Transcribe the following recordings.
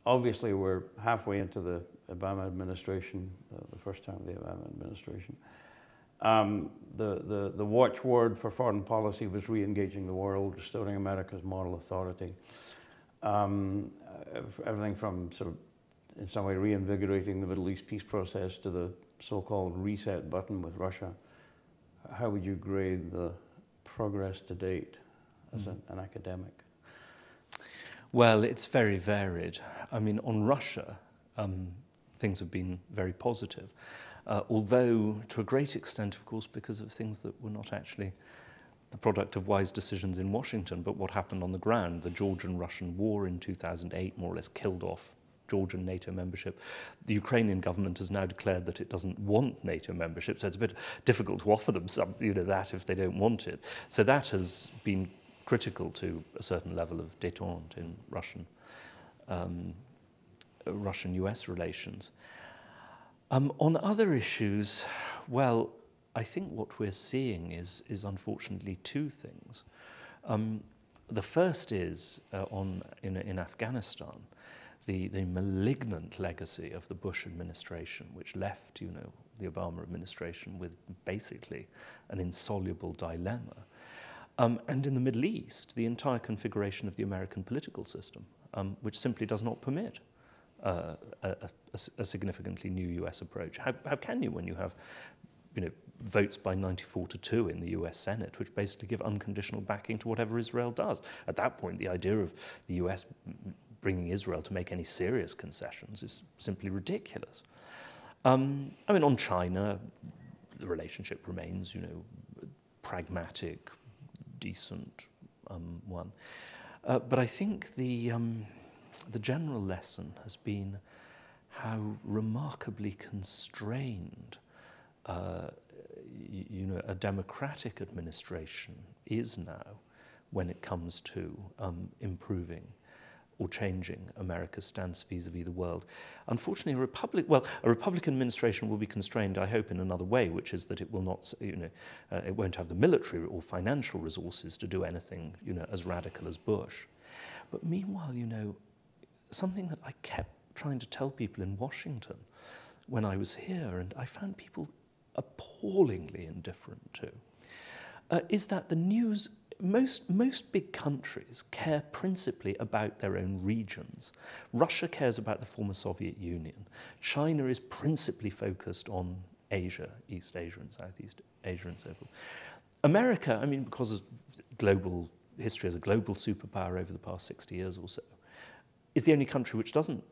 obviously we're halfway into the Obama administration, the first term of the Obama administration. The watchword for foreign policy was re-engaging the world, restoring America's moral authority. Everything from sort of, in some way, reinvigorating the Middle East peace process to the so-called reset button with Russia. How would you grade the progress to date as an academic? Well, it's very varied. I mean, on Russia, things have been very positive, although to a great extent, of course, because of things that were not actually the product of wise decisions in Washington, but what happened on the ground. The Georgian-Russian war in 2008 more or less killed off Georgian NATO membership. The Ukrainian government has now declared that it doesn't want NATO membership, so it's a bit difficult to offer them some, that if they don't want it. So that has been critical to a certain level of détente in Russian-US relations. On other issues, well, I think what we're seeing is unfortunately two things. The first is in Afghanistan, the malignant legacy of the Bush administration, which left the Obama administration with basically an insoluble dilemma. And in the Middle East, the entire configuration of the American political system, which simply does not permit a significantly new US approach. How can you when you have votes by 94-2 in the US Senate, which basically give unconditional backing to whatever Israel does? At that point, the idea of the US bringing Israel to make any serious concessions is simply ridiculous. I mean, on China, the relationship remains, pragmatic, decent one. But I think the general lesson has been how remarkably constrained a democratic administration is now when it comes to improving or changing America's stance vis-a-vis the world. Unfortunately, a Republican administration will be constrained, I hope, in another way, which is that it will not, it won't have the military or financial resources to do anything, as radical as Bush. But meanwhile, something that I kept trying to tell people in Washington when I was here, and I found people appallingly indifferent to, is that the news, most big countries care principally about their own regions. Russia cares about the former Soviet Union. China is principally focused on Asia, East Asia and Southeast Asia and so forth. America, I mean, because of global history as a global superpower over the past 60 years or so, is the only country which doesn't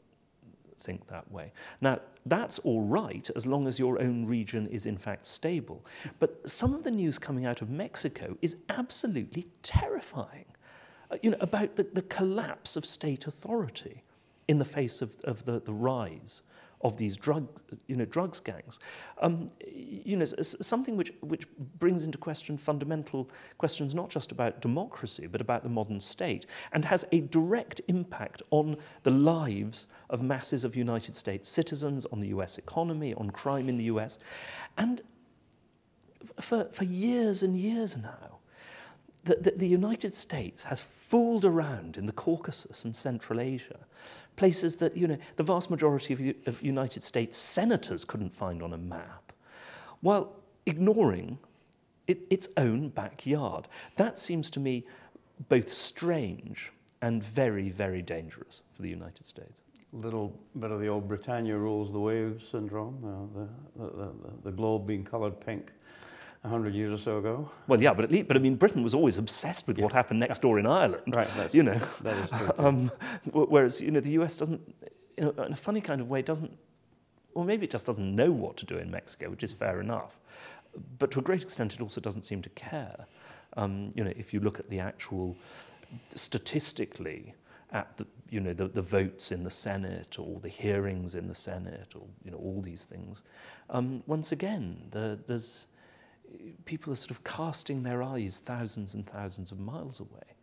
think that way. Now, that's all right as long as your own region is in fact stable. But some of the news coming out of Mexico is absolutely terrifying, about the collapse of state authority in the face of the rise of these drugs gangs. Something which brings into question fundamental questions not just about democracy, but about the modern state, and has a direct impact on the lives of masses of United States citizens, on the US economy, on crime in the US. And for years and years now, the United States has fooled around in the Caucasus and Central Asia, places that the vast majority of United States senators couldn't find on a map, while ignoring its own backyard. That seems to me both strange and very, very dangerous for the United States. A little bit of the old Britannia rules the waves syndrome, the globe being coloured pink 100 years or so ago. Well, yeah, but I mean, Britain was always obsessed with what happened next door in Ireland. Right, that is true. Whereas, the US doesn't, in a funny kind of way, or maybe it just doesn't know what to do in Mexico, which is fair enough. But to a great extent, it also doesn't seem to care. If you look at the actual, statistically, at the votes in the Senate or the hearings in the Senate or all these things, once again, there's people are sort of casting their eyes thousands and thousands of miles away,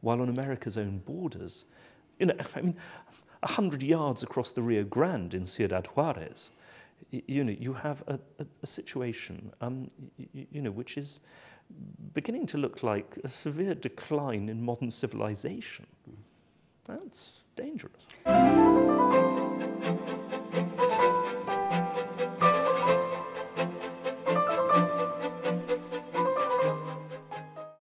while on America's own borders, I mean, 100 yards across the Rio Grande in Ciudad Juarez, you have a situation, which is beginning to look like a severe decline in modern civilization. That's dangerous.